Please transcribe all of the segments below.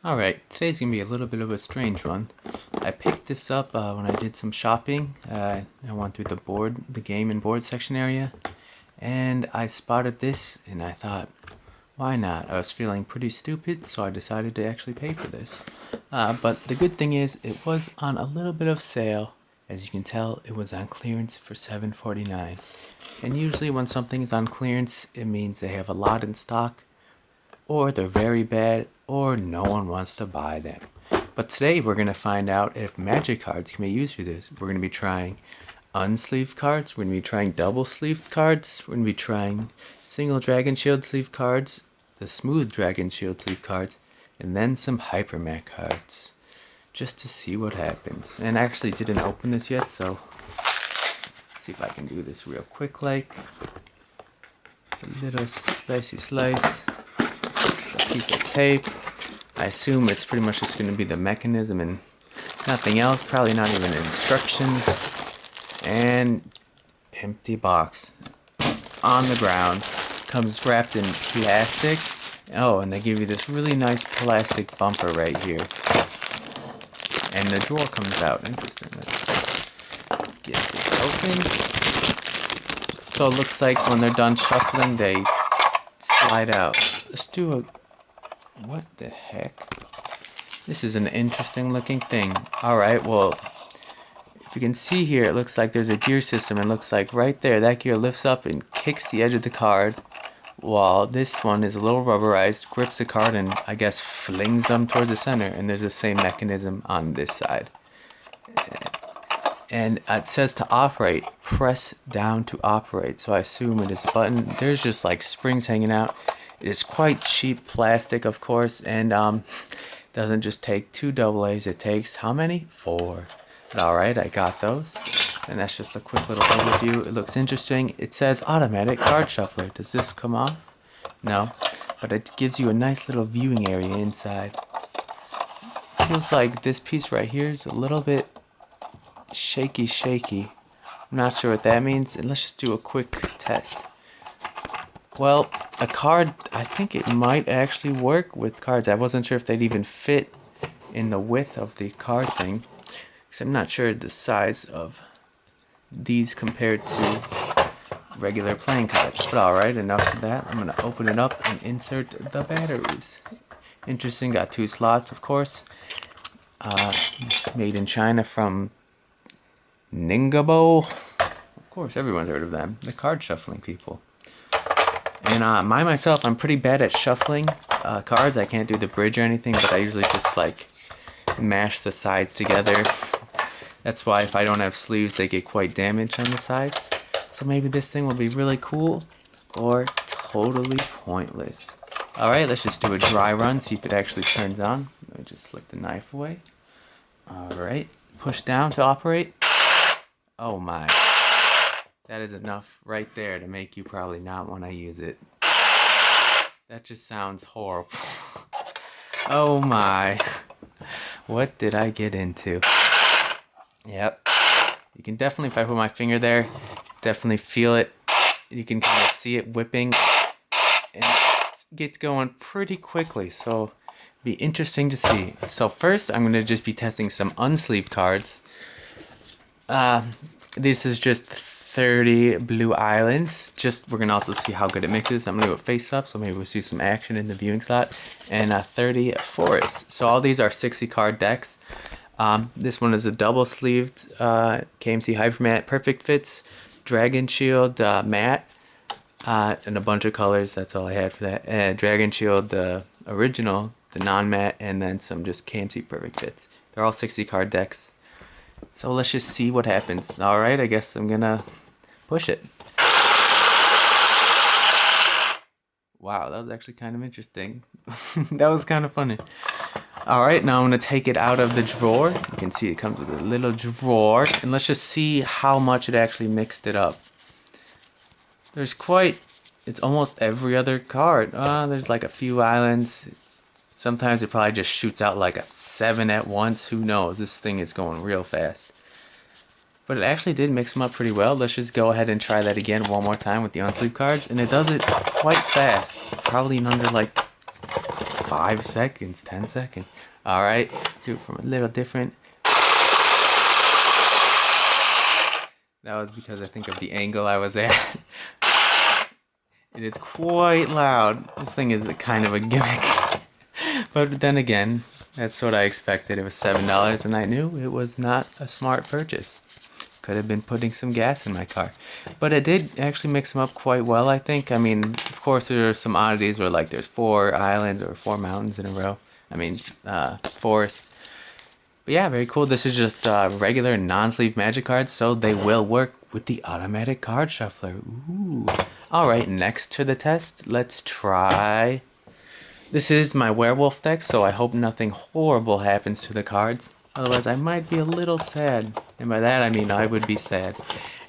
Alright, today's gonna be a little bit of a strange one. I picked this up when I did some shopping. I went through the game and board section area, and I spotted this and I thought, why not? I was feeling pretty stupid, so I decided to actually pay for this. But the good thing is, it was on a little bit of sale. As you can tell, it was on clearance for $7.49. And usually when something is on clearance, it means they have a lot in stock, or they're very bad, or no one wants to buy them. But today we're going to find out if magic cards can be used for this. We're going to be trying unsleeved cards, we're going to be trying double sleeved cards, we're going to be trying single dragon shield sleeve cards, the smooth dragon shield sleeve cards, and then some hypermat cards. Just to see what happens. And I actually didn't open this yet, so let's see if I can do this real quick like. It's a little slicey slice. Just a piece of tape. I assume it's pretty much just going to be the mechanism and nothing else. Probably not even instructions. And empty box on the ground. Comes wrapped in plastic. Oh, and they give you this really nice plastic bumper right here. And the drawer comes out. Interesting. Let's get this open. So it looks like when they're done shuffling, they slide out. Let's do a... What the heck? This is an interesting looking thing. Alright, well, if you can see here, it looks like there's a gear system. It looks like right there, that gear lifts up and kicks the edge of the card, while this one is a little rubberized, grips the card, and I guess flings them towards the center. And there's the same mechanism on this side. And it says to operate, press down to operate. So I assume it is a button. There's just like springs hanging out. It is quite cheap plastic, of course, and doesn't just take 2 AA's. It takes how many? 4. But alright, I got those. And that's just a quick little overview. It looks interesting. It says automatic card shuffler. Does this come off? No. But it gives you a nice little viewing area inside. Feels like this piece right here is a little bit shaky. I'm not sure what that means. And let's just do a quick test. Well, a card, I think it might actually work with cards. I wasn't sure if they'd even fit in the width of the card thing, because I'm not sure the size of these compared to regular playing cards. But alright, enough of that. I'm going to open it up and insert the batteries. Interesting, got 2 slots, of course. Made in China from Ningabo. Of course, everyone's heard of them. The card shuffling people. And myself, I'm pretty bad at shuffling cards. I can't do the bridge or anything, but I usually just like mash the sides together. That's why if I don't have sleeves, they get quite damaged on the sides. So maybe this thing will be really cool or totally pointless. Alright, let's just do a dry run, see if it actually turns on. Let me just slip the knife away. Alright, push down to operate. Oh my. That is enough right there to make you probably not want to use it. That just sounds horrible. Oh my. What did I get into? Yep. You can definitely, if I put my finger there, definitely feel it. You can kind of see it whipping. And it gets going pretty quickly. So, be interesting to see. So first, I'm going to just be testing some unsleeved cards. This is just 30 Blue Islands. We're going to also see how good it mixes. I'm going to do it face up, so maybe we'll see some action in the viewing slot. And 30 Forest. So all these are 60 card decks. This one is a double sleeved KMC Hype mat, perfect fits, Dragon Shield mat, and a bunch of colors. That's all I had for that. Dragon Shield, the original, the non-mat, and then some just KMC perfect fits. They're all 60 card decks. So let's just see what happens. Alright, I guess I'm gonna push it. Wow, that was actually kind of interesting. That was kind of funny. Alright, now I'm going to take it out of the drawer. You can see it comes with a little drawer. And let's just see how much it actually mixed it up. It's almost every other card. There's like a few islands. Sometimes it probably just shoots out like a 7 at once. Who knows? This thing is going real fast. But it actually did mix them up pretty well. Let's just go ahead and try that again one more time with the unsleeved cards. And it does it quite fast. Probably in under like 5 seconds, 10 seconds. All right, do it from a little different. That was because I think of the angle I was at. It is quite loud. This thing is kind of a gimmick. But then again, that's what I expected. It was $7 and I knew it was not a smart purchase. Could have been putting some gas in my car. But it did actually mix them up quite well, I think. I mean, of course, there are some oddities where like there's 4 islands or 4 mountains in a row. I mean, forest. But yeah, very cool. This is just regular non-sleeve magic cards, so they will work with the automatic card shuffler. Ooh. Alright, next to the test, let's try... This is my werewolf deck, so I hope nothing horrible happens to the cards. Otherwise, I might be a little sad. And by that, I mean I would be sad.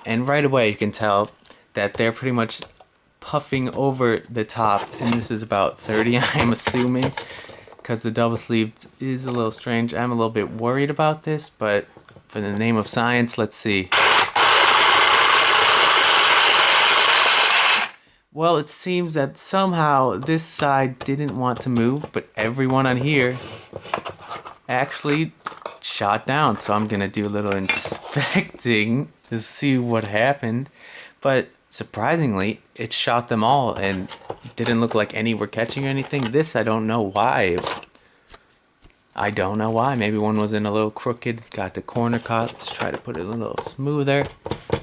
And right away, you can tell that they're pretty much puffing over the top. And this is about 30, I'm assuming. Because the double sleeved is a little strange. I'm a little bit worried about this, but for the name of science, let's see. Well, it seems that somehow this side didn't want to move, but everyone on here actually shot down. So I'm gonna do a little inspecting to see what happened. But surprisingly, it shot them all and didn't look like any were catching or anything. This, I don't know why. I don't know why. Maybe one was in a little crooked, got the corner caught. Let's try to put it a little smoother.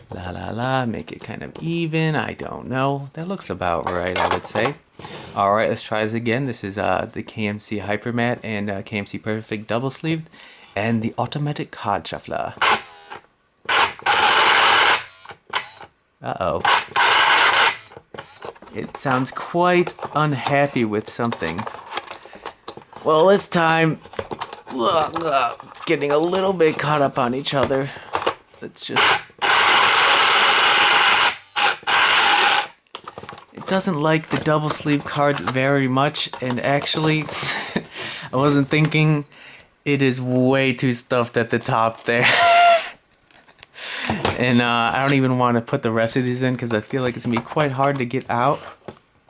La la la, make it kind of even. I don't know. That looks about right, I would say. Alright, let's try this again. This is the KMC Hyper Mat and KMC Perfect Double Sleeved and the automatic card shuffler. Uh-oh. It sounds quite unhappy with something. Well, this time, it's getting a little bit caught up on each other. Let's just... It doesn't like the double sleeve cards very much, and actually, I wasn't thinking, it is way too stuffed at the top there. And I don't even want to put the rest of these in because I feel like it's going to be quite hard to get out.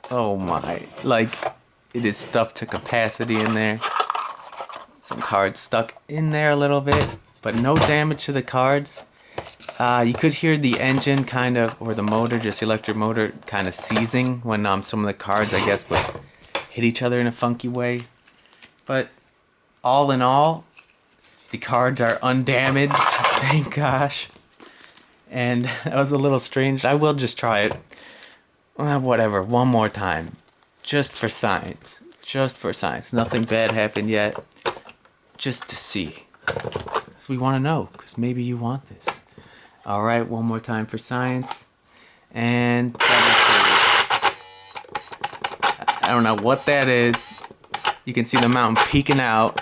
Oh my, like, it is stuffed to capacity in there. Some cards stuck in there a little bit, but no damage to the cards. You could hear the engine kind of, or the motor, just the electric motor, kind of seizing when some of the cards, I guess, would hit each other in a funky way. But all in all, the cards are undamaged, thank gosh. And that was a little strange. I will just try it. Whatever, one more time. Just for science. Just for science. Nothing bad happened yet. Just to see. Because we want to know. Because maybe you want this. Alright, one more time for science. And... I don't know what that is. You can see the mountain peeking out.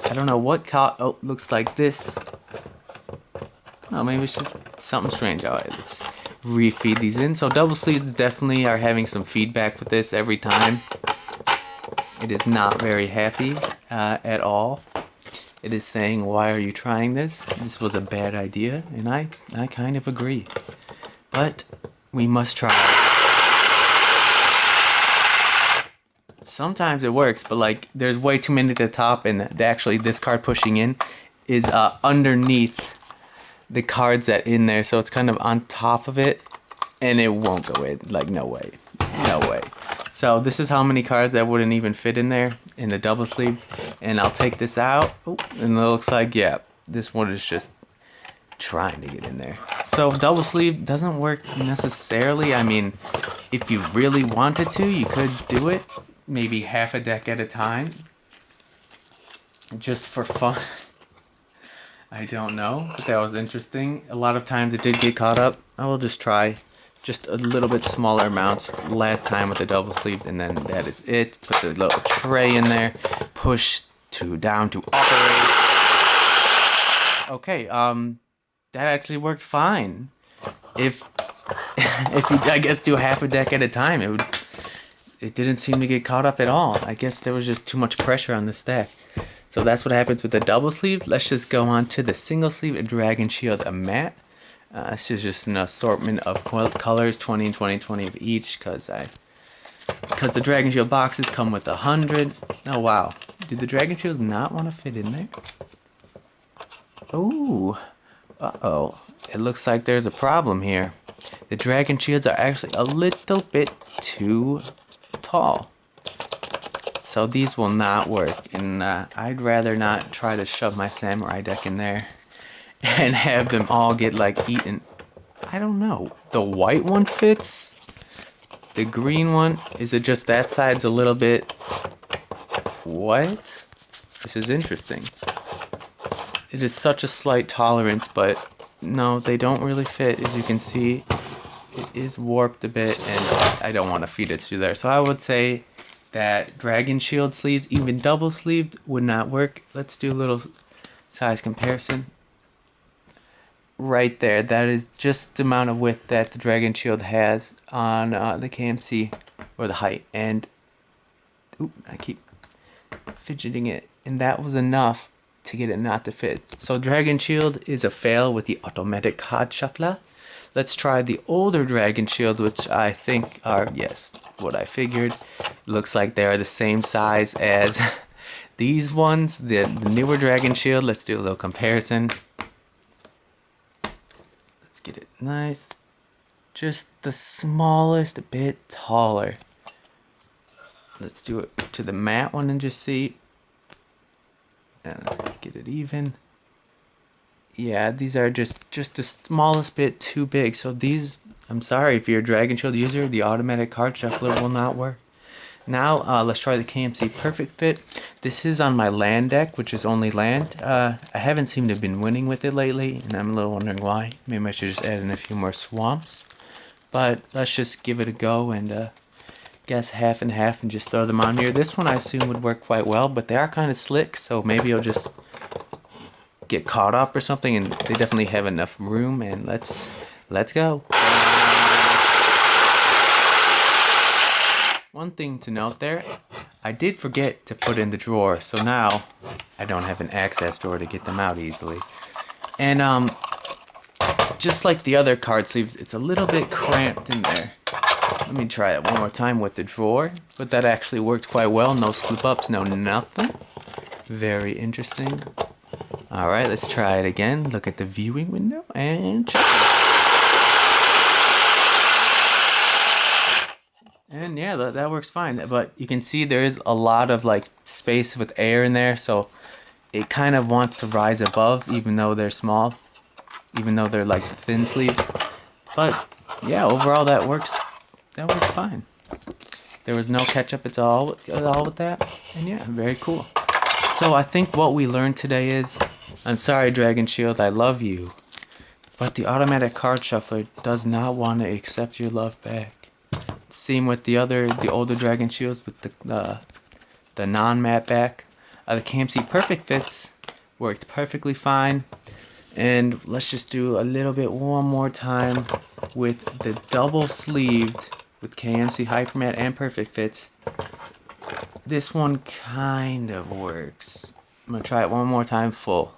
I don't know what oh, looks like this. Oh, maybe it's just something strange. Alright, let's refeed these in. So double sleeves definitely are having some feedback with this every time. It is not very happy at all. It is saying, why are you trying this? This was a bad idea, and I kind of agree. But we must try. Sometimes it works, but like there's way too many at the top, and actually this card pushing in is underneath the cards that in there, so it's kind of on top of it, and it won't go in. Like, no way. No way. So this is how many cards that wouldn't even fit in there in the double sleeve. And I'll take this out. Oh, and it looks like, yeah, this one is just trying to get in there. So double sleeve doesn't work necessarily. I mean, if you really wanted to, you could do it. Maybe half a deck at a time. Just for fun. I don't know, but that was interesting. A lot of times it did get caught up. I will just try just a little bit smaller amounts last time with the double sleeved, and then that is it. Put the little tray in there, push down to operate. Okay, that actually worked fine. If you, I guess, do half a deck at a time, it didn't seem to get caught up at all. I guess there was just too much pressure on the stack. So that's what happens with the double sleeve. Let's just go on to the single sleeve, a Dragon Shield, a matte. This is just an assortment of colors, 20 and 20, 20 of each, because I because the Dragon Shield boxes come with 100. Oh wow, do the Dragon Shields not want to fit in there? Ooh, uh-oh, it looks like there's a problem here. The Dragon Shields are actually a little bit too tall. So these will not work, and I'd rather not try to shove my Samurai deck in there and have them all get like eaten. I don't know. The white one fits. The green one, is it just that side's a little bit... What? This is interesting. It is such a slight tolerance, but no, they don't really fit. As you can see, it is warped a bit, and I don't want to feed it through there. So I would say that Dragon Shield sleeves, even double sleeved, would not work. Let's do a little size comparison. Right there, that is just the amount of width that the Dragon Shield has on the KMC, or the height, and oop, I keep fidgeting it, and that was enough to get it not to fit. So Dragon Shield is a fail with the automatic card shuffler. Let's try the older Dragon Shield, which I think are, yes, what I figured. Looks like they are the same size as these ones, the newer Dragon Shield. Let's do a little comparison. Get it nice, just the smallest bit taller. Let's do it to the matte one and just see, get it even. Yeah, these are just the smallest bit too big. So these, I'm sorry, if you're a Dragon Shield user, the automatic card shuffler will not work. Now let's try the KMC Perfect Fit. This is on my land deck, which is only land. I haven't seemed to have been winning with it lately, and I'm a little wondering why. Maybe I should just add in a few more swamps. But let's just give it a go and guess half and half and just throw them on here. This one I assume would work quite well, but they are kind of slick, so maybe I'll just get caught up or something, and they definitely have enough room, and let's go. One thing to note there, I did forget to put in the drawer, so now I don't have an access drawer to get them out easily. And just like the other card sleeves, it's a little bit cramped in there. Let me try it one more time with the drawer, but that actually worked quite well. No slip ups, no nothing. Very interesting. Alright, let's try it again. Look at the viewing window and check it. And yeah, that works fine. But you can see there is a lot of like space with air in there, so it kind of wants to rise above, even though they're small, even though they're like the thin sleeves. But yeah, overall that works fine. There was no catch up at all with that, and yeah, very cool. So I think what we learned today is, I'm sorry Dragon Shield, I love you, but the automatic card shuffler does not want to accept your love back. Same with the older Dragon Shields with the non-matte back. The KMC Perfect Fits worked perfectly fine. And let's just do a little bit one more time with the double sleeved with KMC Hypermat and Perfect Fits. This one kind of works. I'm gonna try it one more time full.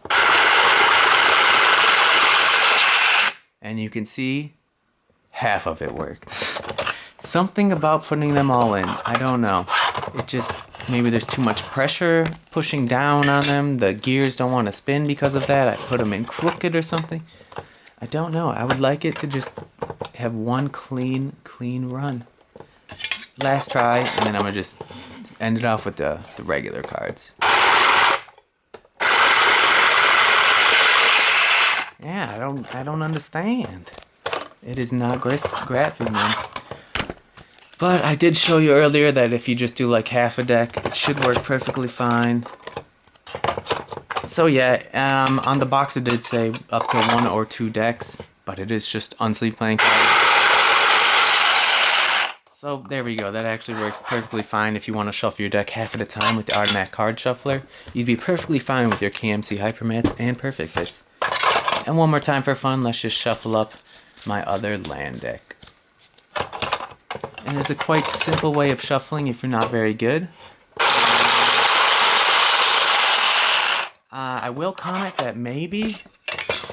And you can see half of it worked. Something about putting them all in, I don't know. It just, maybe there's too much pressure pushing down on them. The gears don't want to spin because of that. I put them in crooked or something. I don't know. I would like it to just have one clean run. Last try, and then I'm gonna just end it off with the regular cards. Yeah, I don't understand. It is not grasping me. But I did show you earlier that if you just do like half a deck, it should work perfectly fine. So yeah, on the box it did say up to 1 or 2 decks, but it is just unsleeved playing cards. So there we go, that actually works perfectly fine if you want to shuffle your deck half at a time with the automatic card shuffler. You'd be perfectly fine with your KMC Hypermats and Perfect Fits. And one more time for fun, let's just shuffle up my other land deck. And there's a quite simple way of shuffling if you're not very good. I will comment that maybe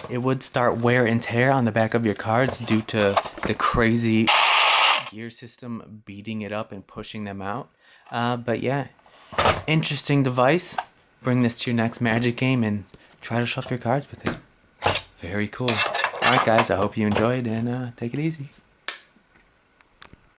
it would start wear and tear on the back of your cards due to the crazy gear system beating it up and pushing them out. But yeah, interesting device. Bring this to your next Magic game and try to shuffle your cards with it. Very cool. Alright guys, I hope you enjoyed, and take it easy.